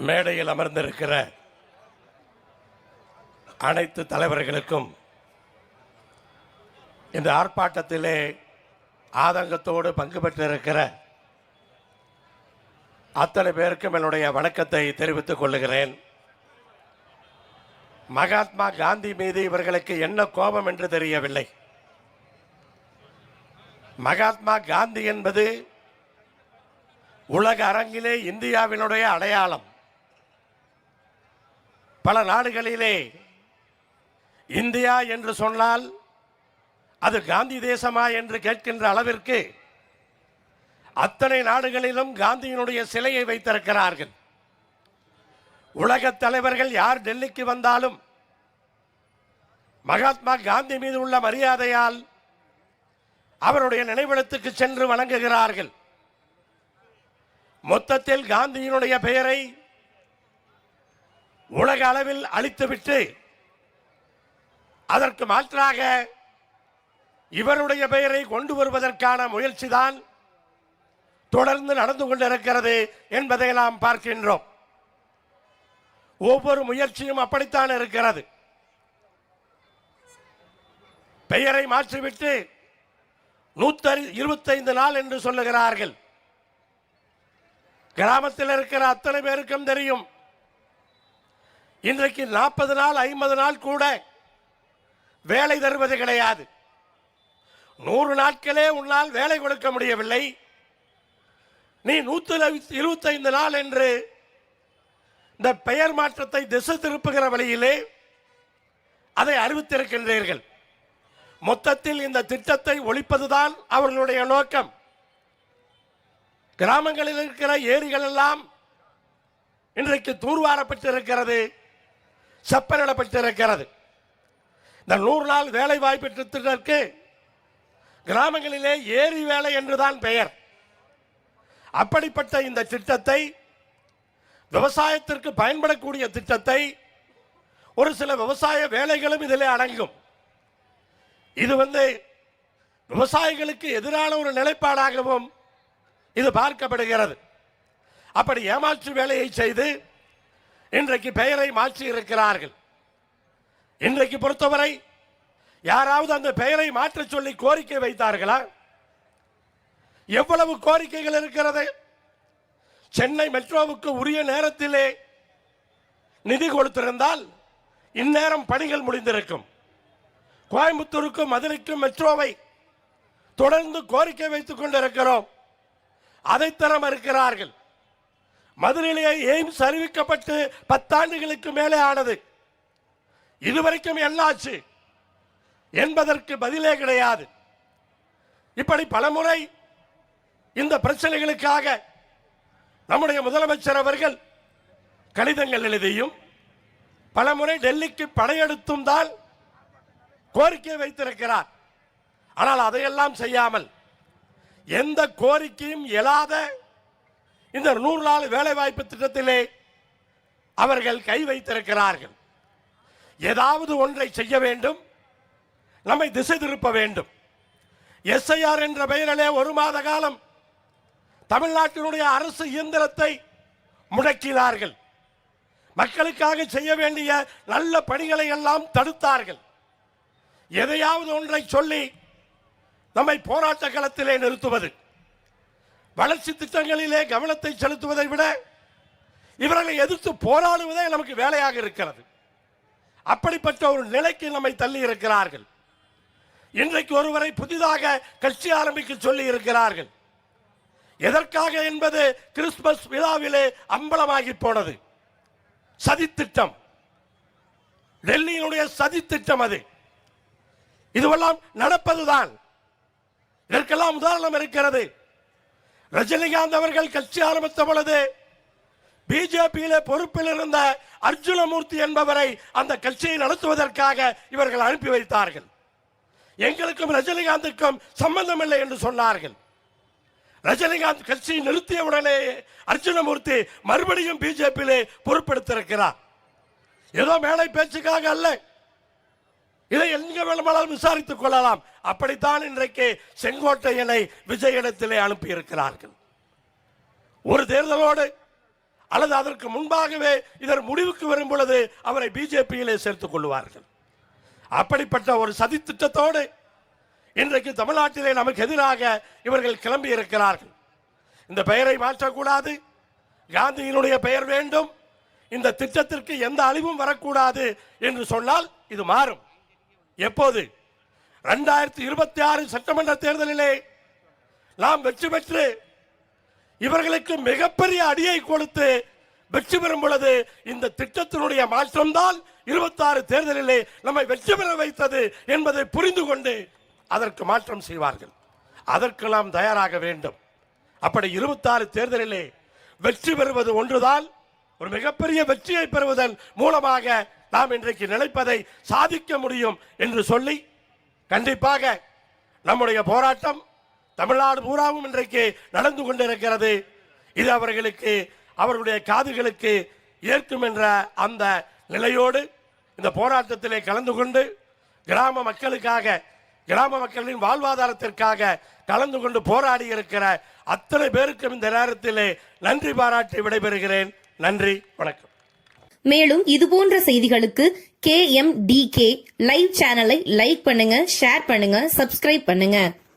மேடையில் அமர்ந்திருக்கிற அனைத்து தலைவர்களுக்கும் இந்த ஆர்ப்பாட்டத்திலே ஆதங்கத்தோடு பங்கு பெற்றிருக்கிற அத்தனை பேருக்கும் என்னுடைய வணக்கத்தை தெரிவித்துக் கொள்ளுகிறேன். மகாத்மா காந்தி மீது இவர்களுக்கு என்ன கோபம் என்று தெரியவில்லை. மகாத்மா காந்தி என்பது உலக அரங்கிலே இந்தியாவினுடைய அடையாளம். பல நாடுகளிலே இந்தியா என்று சொன்னால் அது காந்தி தேசமா என்று கேட்கின்ற அளவிற்கு அத்தனை நாடுகளிலும் காந்தியினுடைய சிலையை வைத்திருக்கிறார்கள். உலக தலைவர்கள் யார் டெல்லிக்கு வந்தாலும் மகாத்மா காந்தி மீது உள்ள மரியாதையால் அவருடைய நினைவிடத்துக்கு சென்று வணங்குகிறார்கள். மொத்தத்தில் காந்தியினுடைய பெயரை உலக அளவில் அழித்துவிட்டு அதற்கு மாற்றாக இவருடைய பெயரை கொண்டு வருவதற்கான முயற்சிதான் தொடர்ந்து நடந்து கொண்டிருக்கிறது என்பதை நாம் பார்க்கின்றோம். ஒவ்வொரு முயற்சியும் அப்படித்தான் இருக்கிறது. பெயரை மாற்றிவிட்டு 125 நாள் என்று சொல்லுகிறார்கள். கிராமத்தில் இருக்கிற அத்தனை பேருக்கும் தெரியும், இன்றைக்கு 40 நாள் 50 நாள் கூட வேலை தருவது கிடையாது. 100 நாட்களே உன்னால் வேலை கொடுக்க முடியவில்லை, நீ 125 நாள் என்று இந்த பெயர் மாற்றத்தை திசை திருப்புகிற வழியிலே அதை அறிவித்திருக்கின்றீர்கள். மொத்தத்தில் இந்த திட்டத்தை ஒழிப்பதுதான் அவர்களுடைய நோக்கம். கிராமங்களில் இருக்கிற ஏரிகள் எல்லாம் இன்றைக்கு தூர்வாரப்பட்டிருக்கிறது, செப்பனிடப்பட்டிருக்கிறது. இந்த 100 நாள் வேலை வாய்ப்பு திட்டத்திற்கு கிராமங்களிலே ஏரி வேலை என்றுதான் பெயர். அப்படிப்பட்ட இந்த திட்டத்தை, விவசாயத்திற்கு பயன்படக்கூடிய திட்டத்தை, ஒரு சில விவசாய வேலைகளும் இதிலே அடங்கும். இது விவசாயிகளுக்கு எதிரான ஒரு நிலைப்பாடாகவும் இது பார்க்கப்படுகிறது. அப்படி ஏமாற்று வேலையை செய்து இன்றைக்கு பெயரை மாற்றி இருக்கிறார்கள். இன்றைக்கு பொறுத்தவரை யாராவது அந்த பெயரை மாற்ற சொல்லி கோரிக்கை வைத்தார்களா? எவ்வளவு கோரிக்கைகள் இருக்கிறது. சென்னை மெட்ரோவுக்கு உரிய நேரத்திலே நிதி கொடுத்திருந்தால் இந்நேரம் பணிகள் முடிந்திருக்கும். கோயம்புத்தூருக்கும் மதுரைக்கும் மெட்ரோவை தொடர்ந்து கோரிக்கை வைத்துக் கொண்டிருக்கிறோம், அதை தர மறுக்கிறார்கள். மதுரையிலே எய்ம்ஸ் அறிவிக்கப்பட்டு 10 ஆண்டுகளுக்கு மேலே ஆனது, இதுவரைக்கும் என்னாச்சு என்பதற்கு பதிலே கிடையாது. இப்படி பலமுறை இந்த பிரச்சனைகளுக்காக நம்முடைய முதலமைச்சர் அவர்கள் கடிதங்கள் எழுதியும் பலமுறை டெல்லிக்கு படையெடுத்தும் தான் கோரிக்கை வைத்திருக்கிறார். ஆனால் அதையெல்லாம் செய்யாமல் எந்த கோரிக்கையும் எழாத இந்த 100 நாள் வேலை வாய்ப்பு திட்டத்திலே அவர்கள் கை வைத்திருக்கிறார்கள். ஏதாவது ஒன்றை செய்ய வேண்டும், நம்மை திசை திருப்ப வேண்டும். எஸ்ஐஆர் என்ற பெயரிலே 1 மாத காலம் தமிழ்நாட்டினுடைய அரசு இயந்திரத்தை முடக்கினார்கள். மக்களுக்காக செய்ய வேண்டிய நல்ல பணிகளை எல்லாம் தடுத்தார்கள். எதையாவது ஒன்றை சொல்லி நம்மை போராட்ட களத்திலே நிறுத்துவது, வளர்ச்சி திட்டங்களிலே கவனத்தை செலுத்துவதை விட இவர்களை எதிர்த்து போராடுவதே நமக்கு வேலையாக இருக்கிறது. அப்படிப்பட்ட ஒரு நிலைக்கு நம்மை தள்ளி இருக்கிறார்கள். இன்றைக்கு ஒருவரை புதிதாக கட்சி ஆரம்பிக்க சொல்லி இருக்கிறார்கள். எதற்காக என்பது கிறிஸ்துமஸ் விழாவிலே அம்பலமாகி போனது. சதித்திட்டம், டெல்லியினுடைய சதித்திட்டம் அது. இதுவெல்லாம் நடப்பதுதான். இதற்கெல்லாம் உதாரணம் இருக்கிறது. ரஜினிகாந்த் அவர்கள் கட்சி ஆரம்பித்த பொழுது பிஜேபியிலே பொறுப்பில் இருந்த அர்ஜுனமூர்த்தி என்பவரை அந்த கட்சியை நடத்துவதற்காக இவர்கள் அனுப்பி வைத்தார்கள். எங்களுக்கும் ரஜினிகாந்துக்கும் சம்பந்தம் இல்லை என்று சொன்னார்கள். ரஜினிகாந்த் கட்சியை நிறுத்திய உடனே அர்ஜுனமூர்த்தி மறுபடியும் பிஜேபியிலே பொறுப்பெடுத்திருக்கிறார். ஏதோ மேடை பேச்சுக்காக அல்ல, இதை எங்க வேணுமானாலும் விசாரித்துக் கொள்ளலாம். அப்படித்தான் இன்றைக்கு செங்கோட்டையனை விஜயிடத்திலே அனுப்பி இருக்கிறார்கள். ஒரு தேர்தலோடு அல்லது அதற்கு முன்பாகவே இதர் முடிவுக்கு வரும் பொழுது அவரை பிஜேபியிலே சேர்த்துக் கொள்வார்கள். அப்படிப்பட்ட ஒரு சதி திட்டத்தோடு இன்றைக்கு தமிழ்நாட்டிலே நமக்கு எதிராக இவர்கள் கிளம்பி இருக்கிறார்கள். இந்த பெயரை மாற்றக்கூடாது, காந்தியினுடைய பெயர் வேண்டும், இந்த திட்டத்திற்கு எந்த அழிவும் வரக்கூடாது என்று சொன்னால் இது மாறும். எப்போது 2026 சட்டமன்ற தேர்தலிலே நாம் வெற்றி பெற்று இவர்களுக்கு மிகப்பெரிய அடியை கொடுத்து வெற்றி பெறும் பொழுது இந்த திட்டத்தினுடைய மாற்றம்தான் 26 தேர்தலிலே நம்மை வெற்றி பெற வைத்தது என்பதை புரிந்து கொண்டு அதற்கு மாற்றம் செய்வார்கள். அதற்கு நாம் தயாராக வேண்டும். அப்படி 26 தேர்தலிலே வெற்றி பெறுவது ஒன்றுதான், ஒரு மிகப்பெரிய வெற்றியை பெறுவதன் மூலமாக நாம் இன்றைக்கு நினைப்பதை சாதிக்க முடியும் என்று சொல்லி, கண்டிப்பாக நம்முடைய போராட்டம் தமிழ்நாடு பூராவும் இன்றைக்கு நடந்து கொண்டிருக்கிறது. இது அவர்களுக்கு அவர்களுடைய காதுகளுக்கு ஏற்கும் என்ற அந்த நிலையோடு இந்த போராட்டத்திலே கலந்து கொண்டு கிராம மக்களுக்காக, கிராம மக்களின் வாழ்வாதாரத்திற்காக கலந்து கொண்டு போராடி இருக்கிற அத்தனை பேருக்கும் இந்த நேரத்திலே நன்றி பாராட்டி விடைபெறுகிறேன். நன்றி, வணக்கம். மேலும் இதுபோன்ற செய்திகளுக்கு KMDK லைவ் சேனலை லைக் பண்ணுங்க, ஷேர் பண்ணுங்க, சப்ஸ்கிரைப் பண்ணுங்க.